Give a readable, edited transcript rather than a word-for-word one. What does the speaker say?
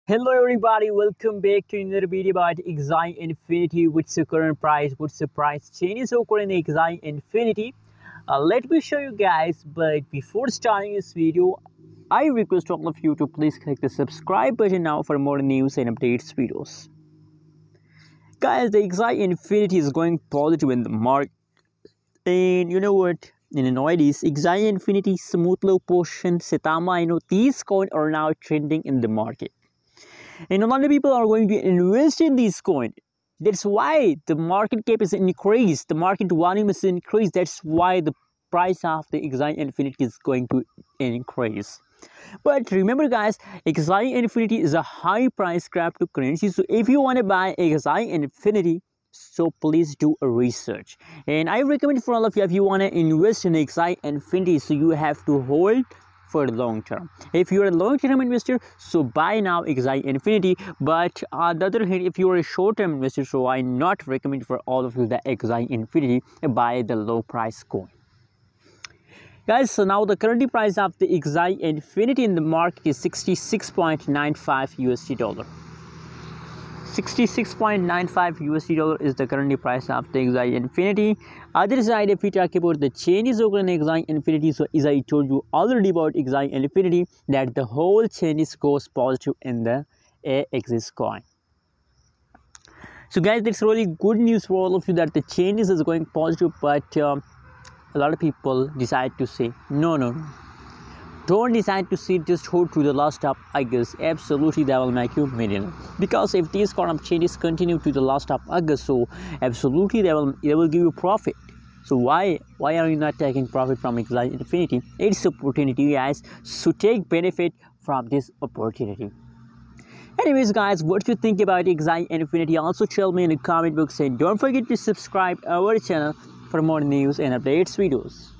Hello everybody, welcome back to another video about AXS Infinity. What's the current price, what's the price changes occurring in AXS Infinity. Let me show you guys, but before starting this video, I request all of you to please click the subscribe button now for more news and updates videos. Guys, the AXS Infinity is going positive in the market, and you know what? In nowadays, AXS Infinity, Smooth Low Potion, Setama, these coins are now trending in the market. And a lot of people are going to invest in these coins. That's why the market cap is increased, the market volume is increased. That's why the price of the AXS Infinity is going to increase. But remember guys, AXS Infinity is a high price cryptocurrency. So if you want to buy AXS Infinity, so please do a research. And I recommend for all of you, if you want to invest in AXS Infinity, so you have to hold for the long term. If you're a long-term investor, so buy now AXS Infinity. But on the other hand, if you're a short-term investor, so I not recommend for all of you the AXS Infinity, buy the low price coin. Guys, so now the current price of the AXS Infinity in the market is $66.95. 66.95 USD is the current price of the AXS Infinity. Other side, if we talk about the changes over in AXS Infinity, so as I told you already about AXS Infinity, that the whole changes goes positive in the AXS coin. So guys, that's really good news for all of you that the changes is going positive, but a lot of people decide to say no. Don't decide to sit, just hold to the last of August. Absolutely, that will make you millionaire. Because if these kind of changes continue to the last of August, so absolutely they will give you profit. So why are you not taking profit from AXS Infinity? It's opportunity, guys. So take benefit from this opportunity. Anyways, guys, what do you think about AXS Infinity? Also tell me in the comment box, and don't forget to subscribe our channel for more news and updates videos.